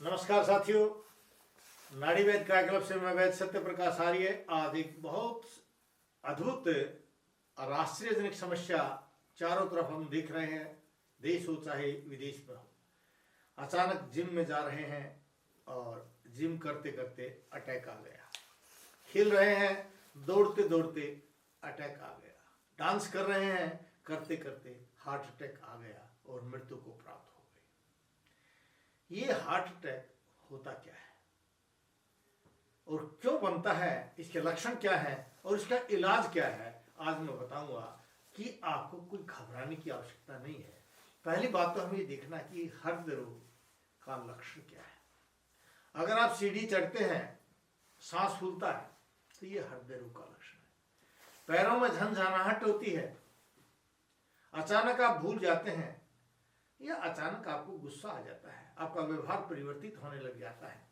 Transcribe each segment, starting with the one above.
नमस्कार साथियों, नाड़ी वैद काय क्लब से मैं वैद सत्य प्रकाश आर्य आज एक बहुत अद्भुत राष्ट्रीय जनिक समस्या चारों तरफ हम देख रहे हैं, देश हो चाहे विदेश में हो। अचानक जिम में जा रहे हैं और जिम करते करते अटैक आ गया। खेल रहे हैं, दौड़ते दौड़ते अटैक आ गया। डांस कर रहे हैं, करते करते हार्ट अटैक आ गया और मृत्यु को प्राप्त हो गई। ये हार्ट अटैक होता क्या है और क्यों बनता है, इसके लक्षण क्या है और इसका इलाज क्या है, आज मैं बताऊंगा कि आपको कोई घबराने की आवश्यकता नहीं है। पहली बात तो हमें ये देखना कि हृदय रोग का लक्षण क्या है। अगर आप सीढ़ी चढ़ते हैं, सांस फूलता है, तो ये हृदय रोग का लक्षण है। पैरों में झनझनाहट होती है, अचानक आप भूल जाते हैं या अचानक आपको गुस्सा आ जाता है, आपका व्यवहार परिवर्तित होने लग जाता है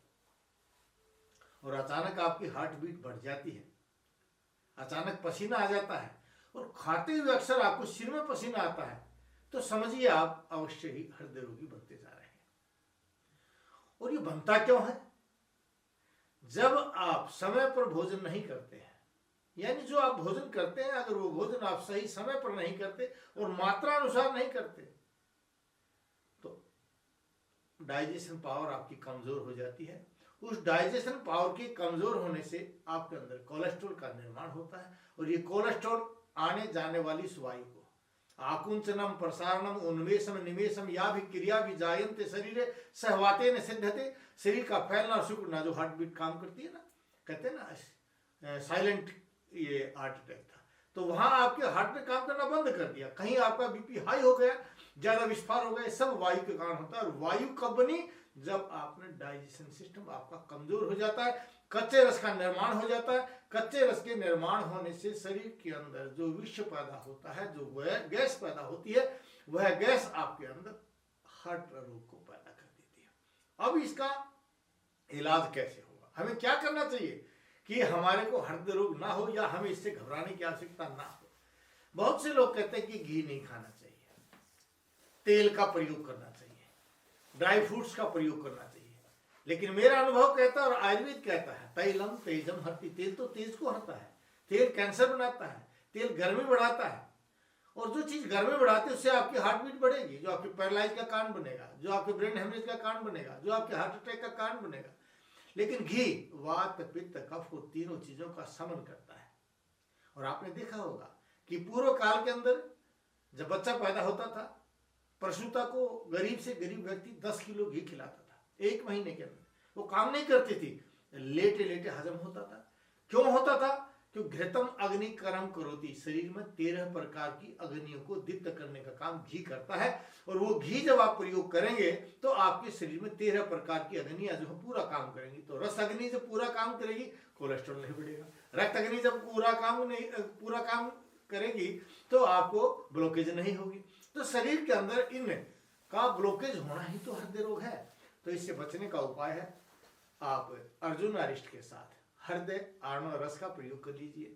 और अचानक आपकी हार्ट बीट बढ़ जाती है, अचानक पसीना आ जाता है और खाते हुए अक्सर आपको सिर में पसीना आता है, तो समझिए आप अवश्य ही हृदय रोगी बनते जा रहे हैं। और ये बनता क्यों है? जब आप समय पर भोजन नहीं करते हैं, यानी जो आप भोजन करते हैं, अगर वो भोजन आप सही समय पर नहीं करते और मात्रा अनुसार नहीं करते, तो डाइजेशन पावर आपकी कमजोर हो जाती है। उस डाइजेशन पावर के कमजोर होने से आपके अंदर कोलेस्ट्रॉल का निर्माण होता है और ये कोलेस्ट्रॉल आने जाने वाली वायु को आकुंचनम प्रसारणम उन्मेषम निवेशम या भी क्रिया भी जायन्ते शरीरे सहवाते न सिद्धते, शरीर का फैलना और सिकुड़ना, जो हार्ट बीट काम करती है ना, कहते हैं ना साइलेंट ये हार्ट अटैक था, तो वहां आपके हार्ट ने काम करना बंद कर दिया। कहीं आपका बीपी हाई हो गया, ज्यादा विस्फार हो गया, सब वायु के कारण होता है। और वायु कब बनी? जब आपने डाइजेशन सिस्टम आपका कमजोर हो जाता है, कच्चे रस का निर्माण हो जाता है। कच्चे रस के निर्माण होने से शरीर के अंदर जो विष पैदा होता है, जो गैस पैदा होती है, वह गैस आपके अंदर हार्ट रोग को पैदा कर देती है। अब इसका इलाज कैसे होगा? हमें क्या करना चाहिए कि हमारे को हृदय रोग ना हो या हमें इससे घबराने की आवश्यकता ना हो? बहुत से लोग कहते हैं कि घी नहीं खाना चाहिए, तेल का प्रयोग करना चाहिए, ड्राई फ्रूट्स का प्रयोग करना चाहिए, लेकिन मेरा अनुभव कहता है और आयुर्वेद कहता है तैलम तेजम हरति, तेल तो तेज को हरता है, तेल कैंसर बनाता है, तेल गर्मी बढ़ाता है। और जो चीज गर्मी बढ़ाती है उससे आपकी हार्ट बीट बढ़ेगी, जो आपके पैरालाइज का कारण बनेगा, जो आपके ब्रेन हेमरेज का कारण बनेगा, जो आपके हार्ट अटैक का कारण बनेगा। लेकिन घी वात पित्त कफ को तीनों चीजों का समन करता है। और आपने देखा होगा कि पूर्व काल के अंदर जब बच्चा पैदा होता था, प्रसूता को गरीब से गरीब व्यक्ति 10 किलो घी खिलाता था 1 महीने के अंदर। वो काम नहीं करती थी, लेटे लेटे हजम होता था। क्यों होता था? क्योंकि घृतम अग्नि कर्म करोति, शरीर में 13 प्रकार की अग्नियों को दीप्त करने का काम घी करता है। और वो घी जब आप प्रयोग करेंगे तो आपके शरीर में 13 प्रकार की अग्नियां जो है पूरा काम करेंगी। तो रस अग्नि जब पूरा काम करेगी, कोलेस्ट्रॉल नहीं बढ़ेगा। रक्त अग्नि जब पूरा काम करेगी तो आपको ब्लॉकेज नहीं होगी। तो शरीर के अंदर इन का ब्लॉकेज होना ही तो हृदय रोग है। तो इससे बचने का उपाय है, आप अर्जुन अरिष्ट के साथ हृदय आर्णव रस का प्रयोग कर लीजिए।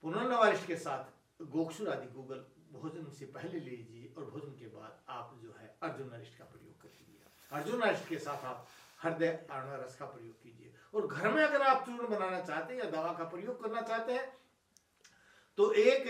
पुनर्नवारिष्ट के साथ गोक्षुर आदि गूगल भोजन से पहले लीजिए और भोजन के बाद आप जो है अर्जुन अरिष्ट का प्रयोग कर लीजिए। अर्जुन अरिष्ट के साथ आप हृदय आर्णव रस का प्रयोग कीजिए। और घर में अगर आप चूर्ण बनाना चाहते हैं या दवा का प्रयोग करना चाहते हैं तो एक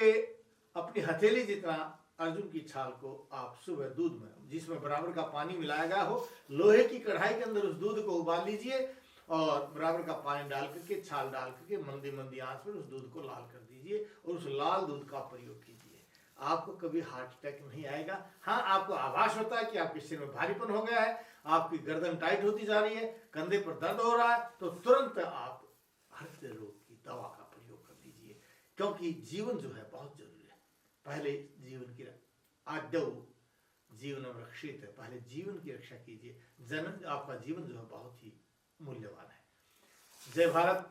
अपनी हथेली जितना अर्जुन की छाल को आप सुबह दूध में, जिसमें बराबर का पानी मिलाया गया हो, लोहे की कढ़ाई के अंदर उस दूध को उबाल लीजिए और बराबर का पानी डाल करके, छाल डाल करके मंदी मंदी आंच पर उस दूध को लाल कर दीजिए और उस लाल दूध का प्रयोग कीजिए। आपको कभी हार्ट अटैक नहीं आएगा। हाँ, आपको आभास होता है कि आपके सिर में भारीपन हो गया है, आपकी गर्दन टाइट होती जा रही है, कंधे पर दर्द हो रहा है, तो तुरंत आप हृदय रोग की दवा का प्रयोग कर लीजिए। क्योंकि जीवन जो है बहुत जरूरी है। पहले जीवन की आद्यौ जीवन रक्षित है, पहले जीवन की रक्षा कीजिए। आपका जीवन जो है बहुत ही मूल्यवान है। जय भारत,